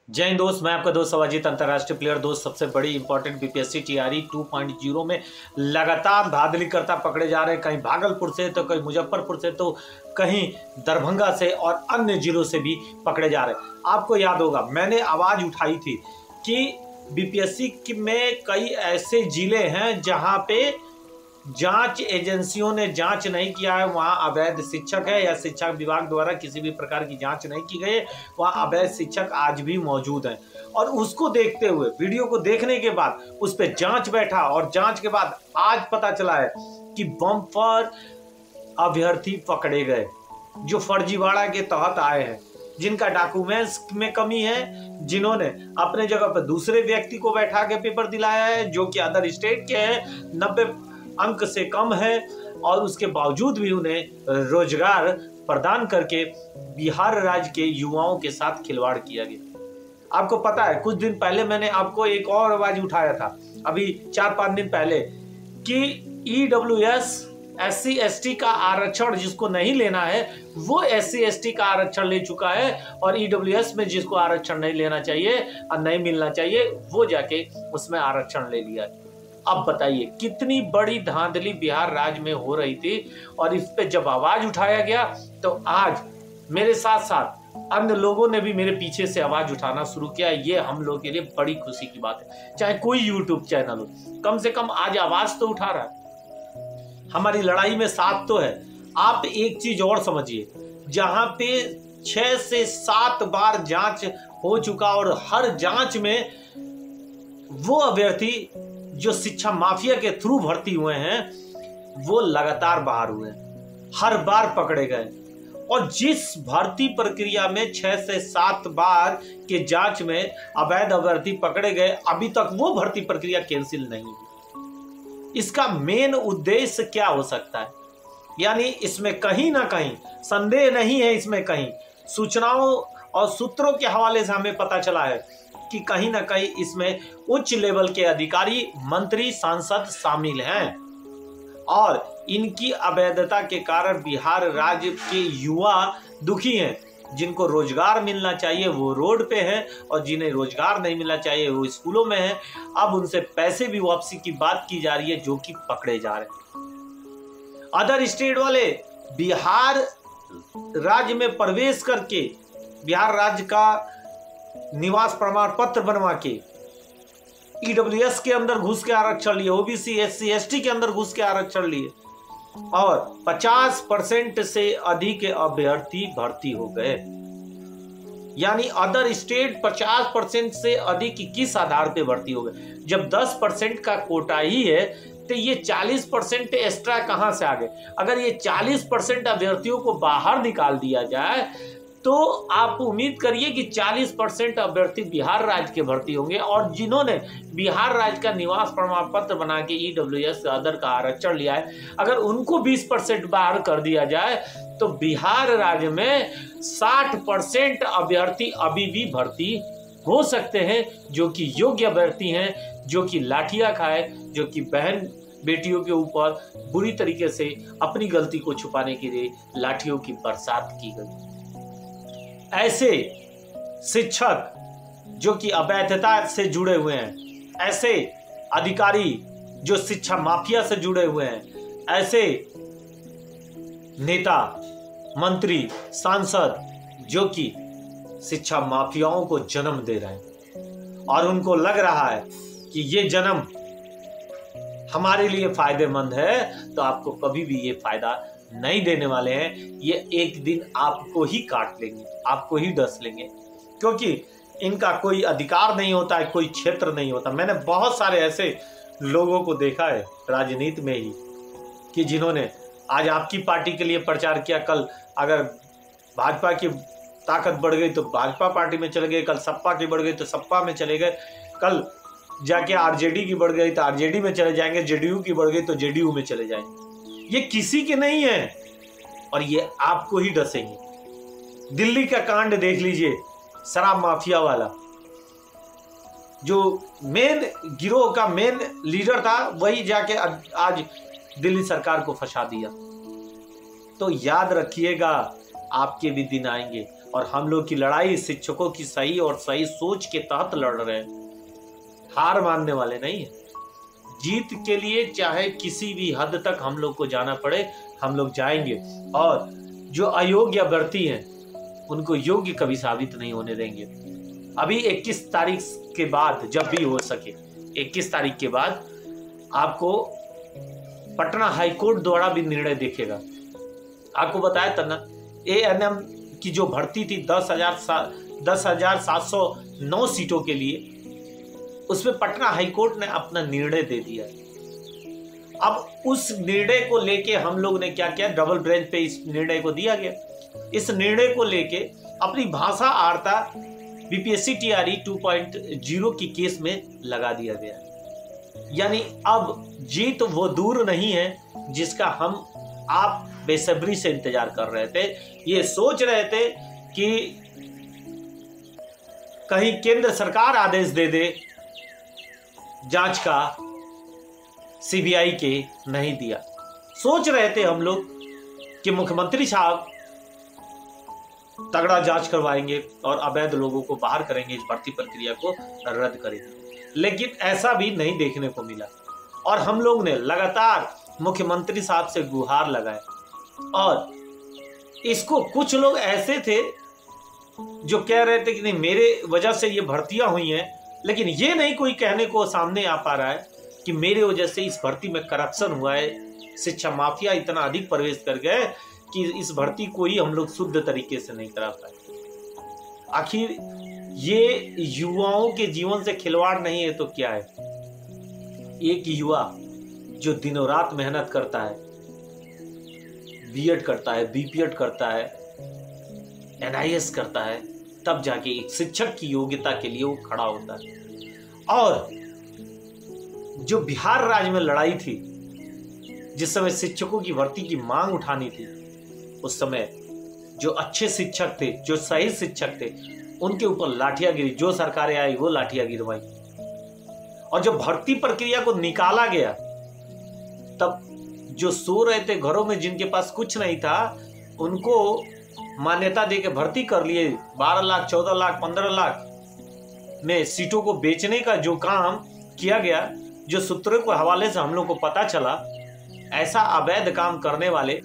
जय हिंद दोस्त, मैं आपका दोस्त अवाजीत, अंतर्राष्ट्रीय प्लेयर दोस्त। सबसे बड़ी इंपॉर्टेंट बीपीएससी टीआरई 2.0 में लगातार धांधली करता पकड़े जा रहे हैं। कहीं भागलपुर से तो कहीं मुजफ्फरपुर से तो कहीं दरभंगा से और अन्य जिलों से भी पकड़े जा रहे हैं। आपको याद होगा मैंने आवाज उठाई थी कि बीपीएससी में कई ऐसे जिले हैं जहां पे जांच एजेंसियों ने जांच नहीं किया है, वहां अवैध शिक्षक है या शिक्षा विभाग द्वारा किसी भी प्रकार की जांच नहीं की गई है, वहां अवैध शिक्षक आज भी मौजूद हैं। और उसको देखते हुए, वीडियो को देखने के बाद उस पर जांच बैठा और जांच के बाद आज पता चला है कि बम्पर अभ्यर्थी पकड़े गए जो फर्जीवाड़ा के तहत आए हैं, जिनका डॉक्यूमेंट्स में कमी है, जिन्होंने अपने जगह पर दूसरे व्यक्ति को बैठा के पेपर दिलाया है जो कि अदर स्टेट के हैं, 90 अंक से कम है, और उसके बावजूद भी उन्हें रोजगार प्रदान करके बिहार राज्य के युवाओं के साथ खिलवाड़ किया गया। आपको पता है कुछ दिन पहले मैंने आपको एक और आवाज उठाया था, अभी 4-5 दिन पहले, कि ईडब्ल्यूएस SC ST का आरक्षण जिसको नहीं लेना है वो SC ST का आरक्षण ले चुका है, और ईडब्ल्यूएस में जिसको आरक्षण नहीं लेना चाहिए और नहीं मिलना चाहिए वो जाके उसमें आरक्षण ले लिया। अब बताइए कितनी बड़ी धांधली बिहार राज्य में हो रही थी, और इस पे जब आवाज उठाया गया तो आज मेरे साथ साथ अन्य लोगों ने भी मेरे पीछे से आवाज उठाना शुरू किया। ये हम लोगों के लिए बड़ी खुशी की बात है। चाहे कोई यूट्यूब चैनल हो, कम से कम आज आवाज तो उठा रहा है, हमारी लड़ाई में साथ तो है। आप एक चीज और समझिए, जहां पे 6 से 7 बार जांच हो चुका और हर जांच में वो अभ्यर्थी जो शिक्षा माफिया के थ्रू भर्ती हुए हैं वो लगातार बाहर हुए, हर बार पकड़े गए। और जिस भर्ती प्रक्रिया में 6 से 7 बार के जांच में अवैध अभ्यर्थी पकड़े गए, अभी तक वो भर्ती प्रक्रिया कैंसिल नहीं हुई। इसका मेन उद्देश्य क्या हो सकता है? यानी इसमें कहीं ना कहीं संदेह नहीं है, इसमें कहीं सूचनाओं और सूत्रों के हवाले से हमें पता चला है कि कहीं ना कहीं इसमें उच्च लेवल के अधिकारी, मंत्री, सांसद शामिल हैं, और इनकी अवैधता के कारण बिहार राज्य के युवा दुखी हैं। जिनको रोजगार मिलना चाहिए वो रोड पे हैं, और जिन्हें रोजगार नहीं मिलना चाहिए वो स्कूलों में हैं। अब उनसे पैसे भी वापसी की बात की जा रही है जो कि पकड़े जा रहे हैं। अदर स्टेट वाले बिहार राज्य में प्रवेश करके बिहार राज्य का निवास प्रमाण पत्र बनवा के ईडब्ल्यूएस के अंदर घुस के आरक्षण लिए, ओबीसी SC ST के अंदर घुस के आरक्षण लिए, और 50% से अधिक अभ्यर्थी भर्ती हो गए। यानी अदर स्टेट 50% से अधिक किस आधार पे भर्ती हो गए? जब 10% का कोटा ही है तो ये 40% एक्स्ट्रा कहां से आ गए? अगर ये 40% अभ्यर्थियों को बाहर निकाल दिया जाए तो आप उम्मीद करिए कि 40% अभ्यर्थी बिहार राज्य के भर्ती होंगे, और जिन्होंने बिहार राज्य का निवास प्रमाण पत्र बना के ईडब्ल्यूएस अदर का आरक्षण लिया है, अगर उनको 20% बाहर कर दिया जाए तो बिहार राज्य में 60% अभ्यर्थी अभी भी भर्ती हो सकते हैं, जो कि योग्य अभ्यर्थी हैं, जो कि लाठियां खाए, जो कि बहन बेटियों के ऊपर बुरी तरीके से अपनी गलती को छुपाने के लिए लाठियों की बरसात की गई। ऐसे शिक्षक जो कि अवैधता से जुड़े हुए हैं, ऐसे अधिकारी जो शिक्षा माफिया से जुड़े हुए हैं, ऐसे नेता, मंत्री, सांसद जो कि शिक्षा माफियाओं को जन्म दे रहे हैं, और उनको लग रहा है कि ये जन्म हमारे लिए फायदेमंद है, तो आपको कभी भी ये फायदा नहीं देने वाले हैं। ये एक दिन आपको ही काट लेंगे, आपको ही डस लेंगे, क्योंकि इनका कोई अधिकार नहीं होता है, कोई क्षेत्र नहीं होता। मैंने बहुत सारे ऐसे लोगों को देखा है राजनीति में ही कि जिन्होंने आज आपकी पार्टी के लिए प्रचार किया, कल अगर भाजपा की ताकत बढ़ गई तो भाजपा पार्टी में चले गए, कल सपा की बढ़ गई तो सपा में चले गए, कल जाके आरजेडी की बढ़ गई तो आरजेडी में चले जाएंगे, जेडीयू की बढ़ गई तो जेडीयू में चले जाएंगे। ये किसी के नहीं है, और ये आपको ही डसेंगे। दिल्ली का कांड देख लीजिए, शराब माफिया वाला, जो मेन गिरोह का मेन लीडर था, वही जाके आज दिल्ली सरकार को फंसा दिया। तो याद रखिएगा, आपके भी दिन आएंगे, और हम लोग की लड़ाई शिक्षकों की सही और सही सोच के तहत लड़ रहे हैं, हार मानने वाले नहीं है। जीत के लिए चाहे किसी भी हद तक हम लोग को जाना पड़े, हम लोग जाएंगे। और जो अयोग्य अभ्यर्थी हैं उनको योग्य कभी साबित नहीं होने देंगे। अभी 21 तारीख के बाद, जब भी हो सके 21 तारीख के बाद आपको पटना हाईकोर्ट द्वारा भी निर्णय देखेगा। आपको बताया था ना, ANM की जो भर्ती थी 10,709 सीटों के लिए, उसमें पटना हाईकोर्ट ने अपना निर्णय दे दिया। अब उस निर्णय को लेके हम लोग ने क्या किया, डबल बेंच पे इस निर्णय को दिया गया। इस निर्णय को लेके अपनी भाषा आर्ता BPSC TRE 2.0 की केस में लगा दिया गया। यानी अब जीत वो दूर नहीं है जिसका हम आप बेसब्री से इंतजार कर रहे थे। ये सोच रहे थे कि कहीं केंद्र सरकार आदेश दे दे जांच का, CBI के नहीं दिया। सोच रहे थे हम लोग कि मुख्यमंत्री साहब तगड़ा जांच करवाएंगे और अवैध लोगों को बाहर करेंगे, इस भर्ती प्रक्रिया को रद्द करेंगे, लेकिन ऐसा भी नहीं देखने को मिला। और हम लोग ने लगातार मुख्यमंत्री साहब से गुहार लगाए। और इसको कुछ लोग ऐसे थे जो कह रहे थे कि नहीं, मेरे वजह से ये भर्तियां हुई हैं, लेकिन ये नहीं कोई कहने को सामने आ पा रहा है कि मेरे वजह से इस भर्ती में करप्शन हुआ है, शिक्षा माफिया इतना अधिक प्रवेश कर गए कि इस भर्ती को ही हम लोग शुद्ध तरीके से नहीं करा पाए। आखिर ये युवाओं के जीवन से खिलवाड़ नहीं है तो क्या है? एक युवा जो दिनों रात मेहनत करता है, B.Ed करता है, BPED करता है, NIS करता है, तब जाके एक शिक्षक की योग्यता के लिए वो खड़ा होता है। और जो बिहार राज्य में लड़ाई थी, जिस समय शिक्षकों की भर्ती की मांग उठानी थी, उस समय जो अच्छे शिक्षक थे, जो सही शिक्षक थे, उनके ऊपर लाठियां गिरी। जो सरकारें आई वो लाठियां गिरवाई। और जब भर्ती प्रक्रिया को निकाला गया, तब जो सो रहे थे घरों में, जिनके पास कुछ नहीं था, उनको मान्यता देके भर्ती कर लिए। 12 लाख, 14 लाख, 15 लाख में सीटों को बेचने का जो काम किया गया, जो सूत्रों के हवाले से हम लोग को पता चला, ऐसा अवैध काम करने वाले